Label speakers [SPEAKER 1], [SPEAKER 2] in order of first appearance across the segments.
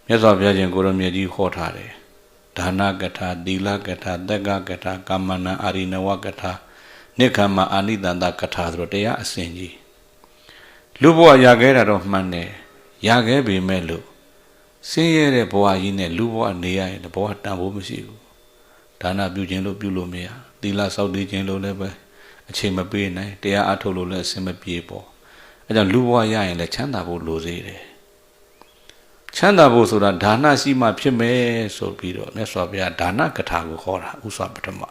[SPEAKER 1] မြတ်စွာဘုရားရှင်ကိုရမြတ်ကြီးဟောထားတယ်ဒါနကထာသီလကထာတက္ကကထာကာမဏအာရိနဝကထာနိခမအာနိတန္တကထာဆိုတော့တရားအစဉ်ကြီးလူဘဝရခဲ့တာတော့မှန်တယ်ရခဲ့ပေမဲ့လို့ဆင်းရဲတဲ့ဘဝကြီးနဲ့လူဘဝနေရရင်ဘဝတန်ဖို့မရှိဘူးဒါနပြုခြင်းလို့ပြုလို့မရသီလစောင့်တည်ခြင်းလို့လည်းပဲအချိန်မပေးနိုင်တရားအထုတ်လို့လည်းအစင်မပြေပေါ့အဲကြောင့်လူဘဝရရင်လည်းချမ်းသာဖို့လိုသေးတယ်ချမ်းသာဖို့ဆိုတာဒါနရှိမှဖြစ်မယ်ဆိုပြီးတော့မြတ်စွာဘုရားဒါနကထာကိုခေါ်တာဥစွာပထမ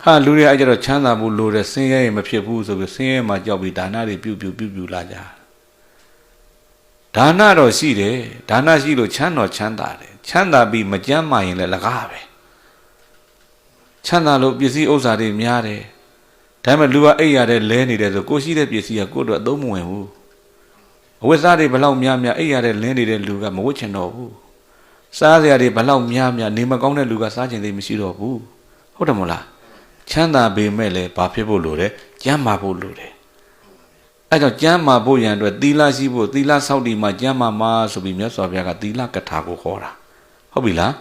[SPEAKER 1] ဟာလူတွေအဲ့ကြတော့ချမ်းသာဖို့လိုတယ်ဆင်းရဲရင်မဖြစ်ဘူးဆိုပြီးဆင်းရဲမှကြောက်ပြီးဒါနတွေပြုလာကြဒါနတော့ရှိတယ်ဒါနရှိလို့ချမ်းသာတယ်ချမ်းသာပြီးမကြမ်းမာရင်လည်းလကားပဲချမ်းသာလို့ပစ္စည်းဥစ္စာတွေများတယ်ဒါပေမဲ့လူကအိပ်ရတဲ့လဲနေတယ်ဆိုကိုရှိတဲ့ပစ္စည်းကကိုယ့်အတွက်အသုံးမဝင်ဘူးအဝတ်စားတွေဘလောက်များအိပ်ရတဲ့လင်းနေတဲ့လူကမဝတ်ချင်တော့ဘူးစားစရာတွေဘလောက်များနေမကောင်းတဲ့လူကစားချင်သေးမရှိတော့ဘူးဟုတ်တယ်မို့လားချမ်းသာပေမဲ့လည်းဘာဖြစ်ဖို့လိုတယ်ကျမ်းမာဖို့လိုတယ်အဲကြောင့်ကျမ်းမာဖို့ရန်အတွက်သီလရှိဖို့သီလစောင့်တည်မှကျမ်းမာမှာဆိုပြီးမြတ်စွာဘုရားကသီလကထာကိုခေါ်တာဟုတ်ပြီလား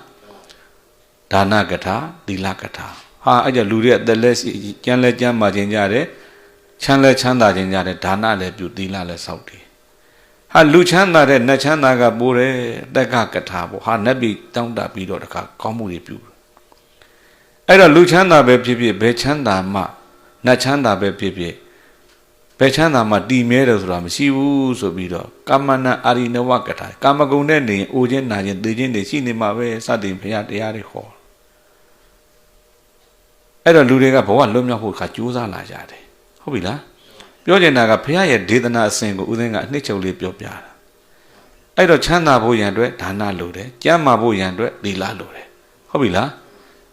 [SPEAKER 1] ဒါနကထာသီလကထာဟာအဲကြောင့်လူတွေအသက်လဲကျမ်းလဲကျမ်းမာခြင်းကြတယ်ချမ်းလဲချမ်းသာခြင်းကြတယ်ဒါနလည်းပြုသီလလည်းစောင့်တည်ဟာလူချမ်းသာတဲ့နတ်ချမ်းသာကပိုးတယ်တက္ကကထာပေါ့ဟာနတ်ပြည်တောင်းတပြီးတော့တခါကောင်းမှုတွေပြုအဲ့တော့လူချမ်းသာပဲဖြစ်ဖြစ်ဘယ်ချမ်းသာမှနတ်ချမ်းသာပဲဖြစ်ဖြစ်ဘယ်ချမ်းသာမှတည်မြဲတယ်ဆိုတာမရှိဘူးဆိုပြီးတော့ကာမဏအာရိနဝကထာကာမဂုဏ်နဲ့နေအိုခြင်းနာခြင်းသိခြင်းတွေရှိနေမှာပဲစသည်ဘုရားတရားတွေဟောအဲ့တော့လူတွေကဘဝလွတ်မြောက်ဖို့ခါကြိုးစားလာကြတယ်ဟုတ်ပြီလားပြောချင်တာကဘုရားရဲ့ဒေသနာအစဉ်ကိုဦးသိန်းကအနှစ်ချုပ်လေးပြောပြတာအဲ့တော့ချမ်းသာဖို့ရန်အတွက်ဒါနလိုတယ်ကျမ်းမာဖို့ရန်အတွက်သီလလိုတယ်ဟုတ်ပြီလား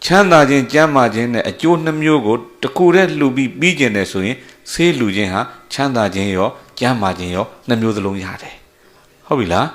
[SPEAKER 1] ချမ်းသာခြင်းကျမ်းမာခြင်းနဲ့အကျိုးနှမျိုးကိုတကူတည်းလှူပြီးကျင်တယ်ဆိုရင်ဆေးလှူခြင်းဟာချမ်းသာခြင်းရောကျမ်းမာခြင်းရောနှမျိုးစလုံးရတယ်ဟုတ်ပြီလား